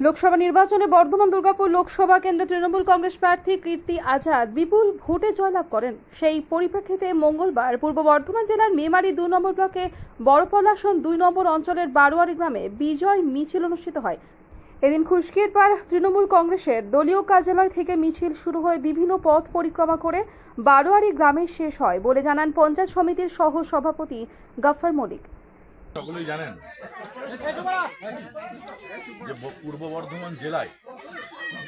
লোকসভা নির্বাচনে বর্ধমান দুর্গাপুর লোকসভা কেন্দ্রে তৃণমূল কংগ্রেস প্রার্থী কীর্তি আজাদ বিপুল ভোটে জয়লাভ করেন। সেই পরিপ্রেক্ষিতে মঙ্গলবার পূর্ব বর্ধমান জেলার মেমারি 2 নম্বর ব্লকে বড়পলাশন 2 নম্বর অঞ্চলের বারোয়ারি গ্রামে বিজয় মিছিল অনুষ্ঠিত হয়। এদিন খুশকির পাড় তৃণমূল কংগ্রেসের দলীয় কার্যালয় থেকে মিছিল শুরু হয়ে বিভিন্ন পথ পরিক্রমা করে বারোয়ারি গ্রামে শেষ হয় বলে জানান পঞ্চায়েত সমিতির সহ সভাপতি গফফর মল্লিক। সকলেই জানেন যে পূর্ব বর্ধমান জেলায়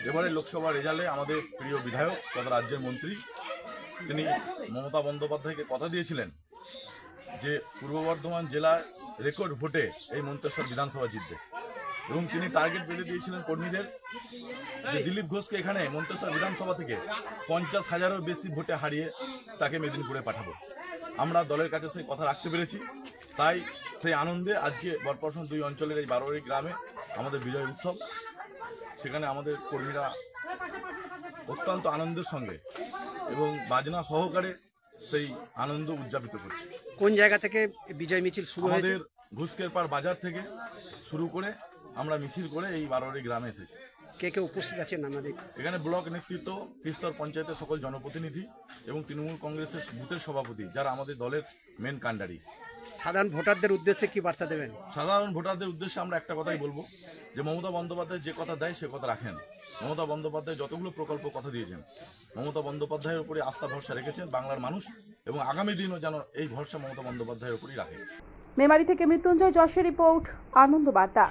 এবারে লোকসভা রেজাল্টে আমাদের প্রিয় বিধায়ক তথা রাজ্যের মন্ত্রী তিনি মমতা বন্দ্যোপাধ্যায়কে কথা দিয়েছিলেন যে পূর্ব বর্ধমান জেলায় রেকর্ড ভোটে এই মন্তেশ্বর বিধানসভা জিতবে এবং তিনি টার্গেট বেঁধে দিয়েছিলেন কর্মীদের যে দিলীপ ঘোষকে এখানে মন্তেশ্বর বিধানসভা থেকে 50,000-এরও বেশি ভোটে হারিয়ে তাকে মেদিনীপুরে পাঠাবো। আমরা দলের কাছে সেই কথা রাখতে পেরেছি, তাই সেই আনন্দে আজকে বড়পলাশন 2 অঞ্চলের এই বারোয়ারি গ্রামে আমাদের বিজয় উৎসব। সেখানে আমাদের কর্মীরা অত্যন্ত আনন্দের সঙ্গে এবং বাজনা সহকারে সেই আনন্দ উদযাপিত করছে। কোন জায়গা থেকে বিজয় মিছিল শুরু হয়েছে? আমাদের ঘুষকের পাড় বাজার থেকে শুরু করে আমরা মিছিল করে এই বারোয়ারি গ্রামে এসেছি। কে কে উপস্থিত আছেন আমাদের? এখানে ব্লক নেতৃত্ব, ত্রিস্তর পঞ্চায়েতের সকল জনপ্রতিনিধি এবং তৃণমূল কংগ্রেসের বুথের সভাপতি, যারা আমাদের দলের মেন কাণ্ডারি। সাধারণ ভোটারদের উদ্দেশ্যে কি বার্তা দেবেন? সাধারণ ভোটারদের উদ্দেশ্যে আমরা একটা কথাই বলবো যে মমতা বন্দ্যোপাধ্যায় যে কথা দেয় সে কথা রাখেন। মমতা বন্দ্যোপাধ্যায় যতগুলো প্রকল্প কথা দিয়েছেন, মমতা বন্দ্যোপাধ্যায়ের উপরে আস্থা ভরসা রেখেছেন বাংলার মানুষ, এবং আগামী দিনও যেন এই ভরসা মমতা বন্দ্যোপাধ্যায়ের উপরই রাখে। মেমারি থেকে মৃত্যুঞ্জয় যশের রিপোর্ট, আনন্দ বার্তা।